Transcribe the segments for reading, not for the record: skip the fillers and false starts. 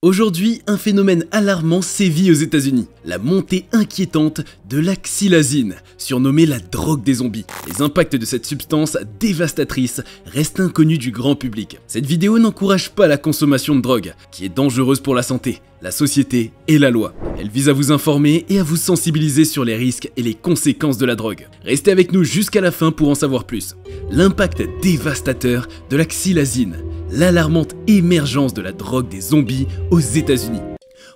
Aujourd'hui, un phénomène alarmant sévit aux États-Unis, la montée inquiétante de la xylazine, surnommée la drogue des zombies. Les impacts de cette substance dévastatrice restent inconnus du grand public. Cette vidéo n'encourage pas la consommation de drogue, qui est dangereuse pour la santé, la société et la loi. Elle vise à vous informer et à vous sensibiliser sur les risques et les conséquences de la drogue. Restez avec nous jusqu'à la fin pour en savoir plus. L'impact dévastateur de la xylazine, l'alarmante émergence de la drogue des zombies aux États-Unis.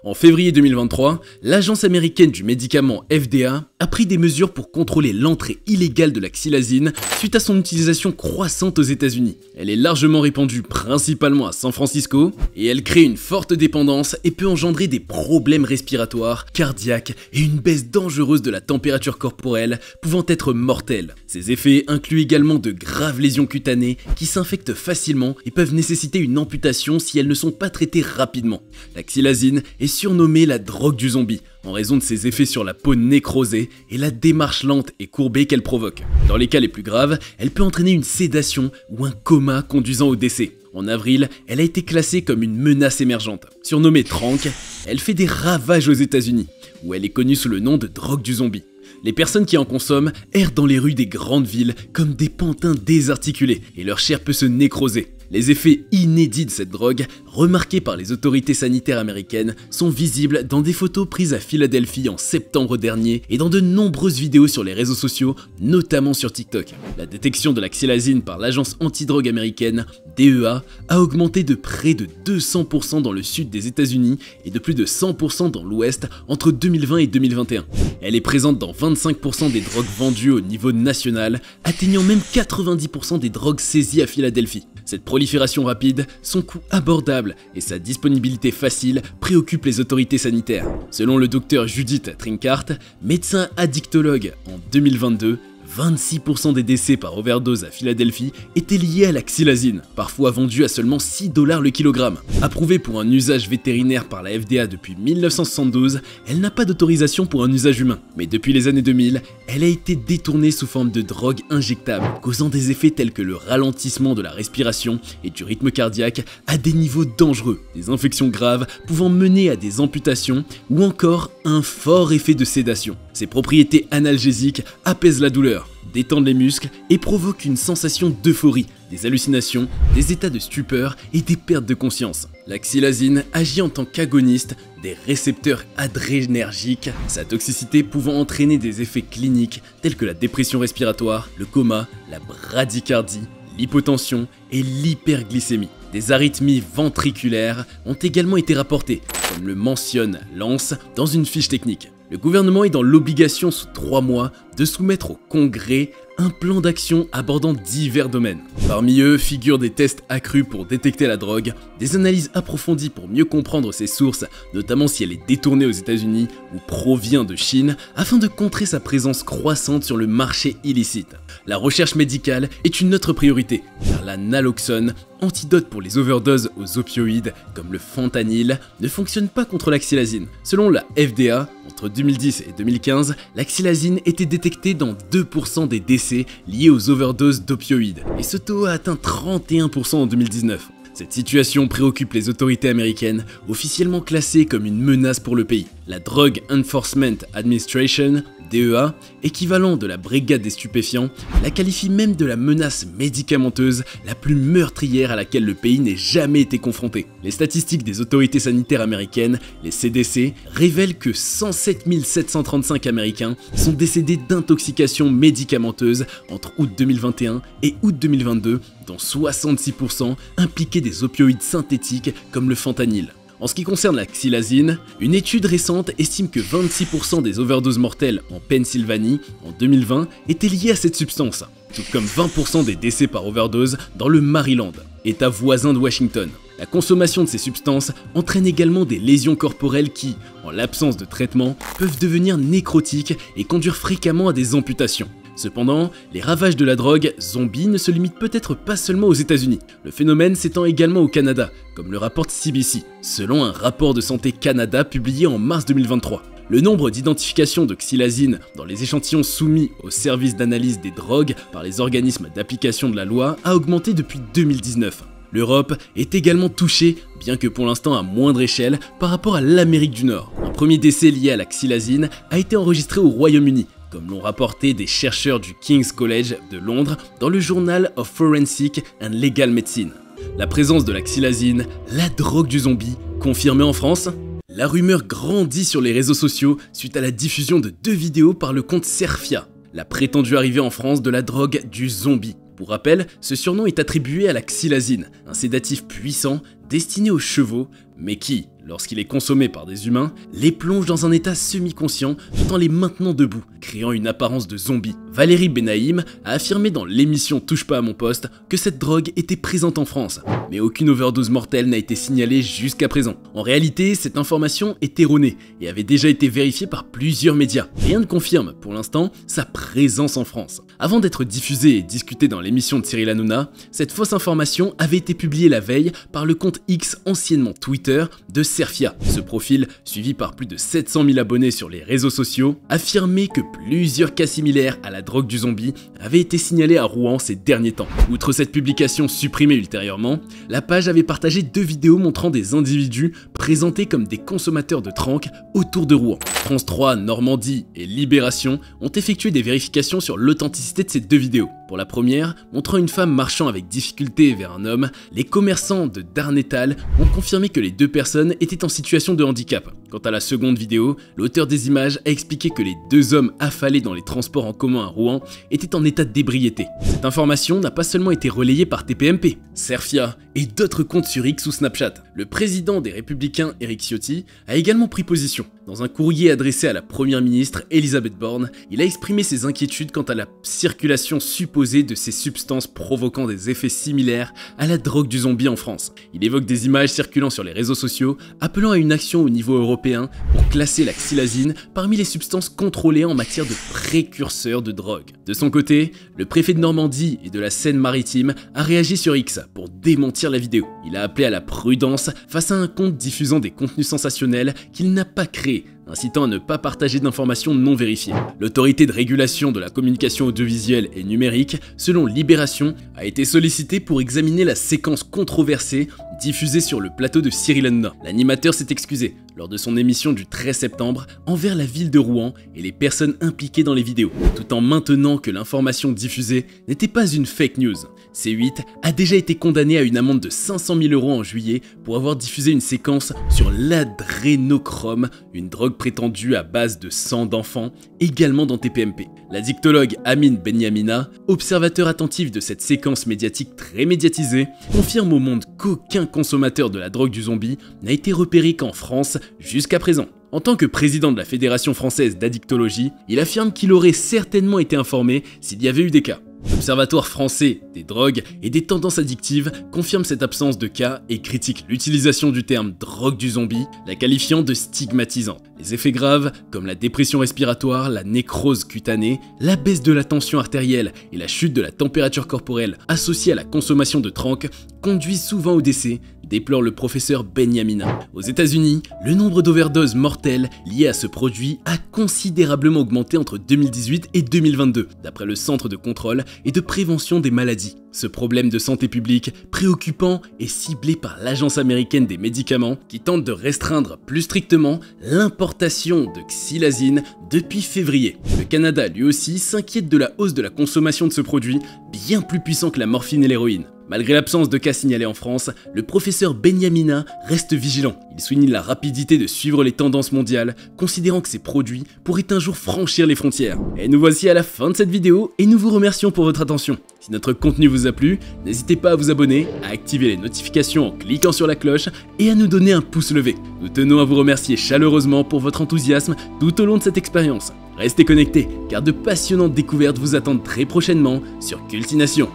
En février 2023, l'agence américaine du médicament FDA a pris des mesures pour contrôler l'entrée illégale de la xylazine suite à son utilisation croissante aux États-Unis. Elle est largement répandue principalement à San Francisco et elle crée une forte dépendance et peut engendrer des problèmes respiratoires, cardiaques et une baisse dangereuse de la température corporelle pouvant être mortelle. Ces effets incluent également de graves lésions cutanées qui s'infectent facilement et peuvent nécessiter une amputation si elles ne sont pas traitées rapidement. La xylazine est surnommée la drogue du zombie en raison de ses effets sur la peau nécrosée et la démarche lente et courbée qu'elle provoque. Dans les cas les plus graves, elle peut entraîner une sédation ou un coma conduisant au décès. En avril, elle a été classée comme une menace émergente. Surnommée Tranq, elle fait des ravages aux États-Unis, où elle est connue sous le nom de drogue du zombie. Les personnes qui en consomment errent dans les rues des grandes villes comme des pantins désarticulés et leur chair peut se nécroser. Les effets inédits de cette drogue, remarqués par les autorités sanitaires américaines, sont visibles dans des photos prises à Philadelphie en septembre dernier et dans de nombreuses vidéos sur les réseaux sociaux, notamment sur TikTok. La détection de la xylazine par l'agence antidrogue américaine, DEA, a augmenté de près de 200% dans le sud des États-Unis et de plus de 100% dans l'ouest entre 2020 et 2021. Elle est présente dans 25% des drogues vendues au niveau national, atteignant même 90% des drogues saisies à Philadelphie. Cette prolifération rapide, son coût abordable et sa disponibilité facile préoccupent les autorités sanitaires. Selon le docteur Judith Trinkart, médecin addictologue en 2022, 26% des décès par overdose à Philadelphie étaient liés à la xylazine, parfois vendue à seulement 6 $ le kilogramme. Approuvée pour un usage vétérinaire par la FDA depuis 1972, elle n'a pas d'autorisation pour un usage humain. Mais depuis les années 2000, elle a été détournée sous forme de drogue injectable, causant des effets tels que le ralentissement de la respiration et du rythme cardiaque à des niveaux dangereux, des infections graves pouvant mener à des amputations ou encore un fort effet de sédation. Ses propriétés analgésiques apaisent la douleur, détendent les muscles et provoquent une sensation d'euphorie, des hallucinations, des états de stupeur et des pertes de conscience. La xylazine agit en tant qu'agoniste des récepteurs adrénergiques, sa toxicité pouvant entraîner des effets cliniques tels que la dépression respiratoire, le coma, la bradycardie, l'hypotension et l'hyperglycémie. Des arythmies ventriculaires ont également été rapportées, comme le mentionne Lance dans une fiche technique. Le gouvernement est dans l'obligation sous 3 mois de soumettre au Congrès un plan d'action abordant divers domaines. Parmi eux figurent des tests accrus pour détecter la drogue, des analyses approfondies pour mieux comprendre ses sources, notamment si elle est détournée aux États-Unis ou provient de Chine, afin de contrer sa présence croissante sur le marché illicite. La recherche médicale est une autre priorité, car la naloxone, antidote pour les overdoses aux opioïdes comme le fentanyl, ne fonctionne pas contre la xylazine. Selon la FDA, entre 2010 et 2015, la xylazine était détectée dans 2% des décès liés aux overdoses d'opioïdes, et ce taux a atteint 31% en 2019. Cette situation préoccupe les autorités américaines, officiellement classées comme une menace pour le pays. La Drug Enforcement Administration, DEA, équivalent de la brigade des stupéfiants, la qualifie même de la menace médicamenteuse la plus meurtrière à laquelle le pays n'ait jamais été confronté. Les statistiques des autorités sanitaires américaines, les CDC, révèlent que 107 735 Américains sont décédés d'intoxication médicamenteuse entre août 2021 et août 2022, dont 66% impliquaient des opioïdes synthétiques comme le fentanyl. En ce qui concerne la xylazine, une étude récente estime que 26% des overdoses mortelles en Pennsylvanie en 2020 étaient liées à cette substance, tout comme 20% des décès par overdose dans le Maryland, état voisin de Washington. La consommation de ces substances entraîne également des lésions corporelles qui, en l'absence de traitement, peuvent devenir nécrotiques et conduire fréquemment à des amputations. Cependant, les ravages de la drogue zombie ne se limitent peut-être pas seulement aux États-Unis. Le phénomène s'étend également au Canada, comme le rapporte CBC, selon un rapport de Santé Canada publié en mars 2023. Le nombre d'identifications de xylazine dans les échantillons soumis au service d'analyse des drogues par les organismes d'application de la loi a augmenté depuis 2019. L'Europe est également touchée, bien que pour l'instant à moindre échelle par rapport à l'Amérique du Nord. Un premier décès lié à la xylazine a été enregistré au Royaume-Uni, comme l'ont rapporté des chercheurs du King's College de Londres dans le Journal of Forensic and Legal Medicine. La présence de la xylazine, la drogue du zombie, confirmée en France? La rumeur grandit sur les réseaux sociaux suite à la diffusion de 2 vidéos par le compte Serfia, la prétendue arrivée en France de la drogue du zombie. Pour rappel, ce surnom est attribué à la xylazine, un sédatif puissant destiné aux chevaux, mais qui, lorsqu'il est consommé par des humains, les plonge dans un état semi-conscient tout en les maintenant debout, créant une apparence de zombie. Valérie Benaïm a affirmé dans l'émission Touche pas à mon poste que cette drogue était présente en France, mais aucune overdose mortelle n'a été signalée jusqu'à présent. En réalité, cette information est erronée et avait déjà été vérifiée par plusieurs médias. Rien ne confirme, pour l'instant, sa présence en France. Avant d'être diffusée et discutée dans l'émission de Cyril Hanouna, cette fausse information avait été publiée la veille par le compte X, anciennement Twitter, de Serfia. Ce profil, suivi par plus de 700 000 abonnés sur les réseaux sociaux, affirmait que plusieurs cas similaires à la drogue du zombie avaient été signalés à Rouen ces derniers temps. Outre cette publication supprimée ultérieurement, la page avait partagé 2 vidéos montrant des individus présentés comme des consommateurs de tranq autour de Rouen. France 3, Normandie et Libération ont effectué des vérifications sur l'authenticité de ces 2 vidéos. Pour la première, montrant une femme marchant avec difficulté vers un homme, les commerçants de Darnétal ont confirmé que les 2 personnes étaient en situation de handicap. Quant à la seconde vidéo, l'auteur des images a expliqué que les 2 hommes affalés dans les transports en commun à Rouen étaient en état d'ébriété. Cette information n'a pas seulement été relayée par TPMP, Serfia et d'autres comptes sur X ou Snapchat. Le président des Républicains, Éric Ciotti, a également pris position. Dans un courrier adressé à la première ministre Elisabeth Borne, il a exprimé ses inquiétudes quant à la circulation supposée de ces substances provoquant des effets similaires à la drogue du zombie en France. Il évoque des images circulant sur les réseaux sociaux, appelant à une action au niveau européen pour classer la xylazine parmi les substances contrôlées en matière de précurseurs de drogue. De son côté, le préfet de Normandie et de la Seine-Maritime a réagi sur X pour démentir la vidéo. Il a appelé à la prudence face à un compte diffusant des contenus sensationnels qu'il n'a pas créés, incitant à ne pas partager d'informations non vérifiées. L'autorité de régulation de la communication audiovisuelle et numérique, selon Libération, a été sollicitée pour examiner la séquence controversée diffusée sur le plateau de Cyril Hanouna. L'animateur s'est excusé lors de son émission du 13 septembre envers la ville de Rouen et les personnes impliquées dans les vidéos, tout en maintenant que l'information diffusée n'était pas une fake news. C8 a déjà été condamné à une amende de 500 000 € en juillet pour avoir diffusé une séquence sur l'adrénochrome, une drogue prétendue à base de sang d'enfant, également dans TPMP. La dictologue Amine Benyamina, observateur attentif de cette séquence médiatique très médiatisée, confirme au monde qu'aucun consommateur de la drogue du zombie n'a été repéré qu'en France jusqu'à présent. En tant que président de la Fédération française d'addictologie, il affirme qu'il aurait certainement été informé s'il y avait eu des cas. L'Observatoire français des drogues et des tendances addictives confirme cette absence de cas et critique l'utilisation du terme drogue du zombie, la qualifiant de stigmatisante. Les effets graves, comme la dépression respiratoire, la nécrose cutanée, la baisse de la tension artérielle et la chute de la température corporelle associée à la consommation de tranq, conduisent souvent au décès, déplore le professeur Benyamina. Aux États-Unis, le nombre d'overdoses mortelles liées à ce produit a considérablement augmenté entre 2018 et 2022, d'après le Centre de contrôle et de prévention des maladies. Ce problème de santé publique préoccupant est ciblé par l'Agence américaine des médicaments qui tente de restreindre plus strictement l'importation de xylazine depuis février. Le Canada lui aussi s'inquiète de la hausse de la consommation de ce produit, bien plus puissant que la morphine et l'héroïne. Malgré l'absence de cas signalés en France, le professeur Benyamina reste vigilant. Il souligne la rapidité de suivre les tendances mondiales, considérant que ces produits pourraient un jour franchir les frontières. Et nous voici à la fin de cette vidéo et nous vous remercions pour votre attention. Si notre contenu vous a plu, n'hésitez pas à vous abonner, à activer les notifications en cliquant sur la cloche et à nous donner un pouce levé. Nous tenons à vous remercier chaleureusement pour votre enthousiasme tout au long de cette expérience. Restez connectés car de passionnantes découvertes vous attendent très prochainement sur Cultination.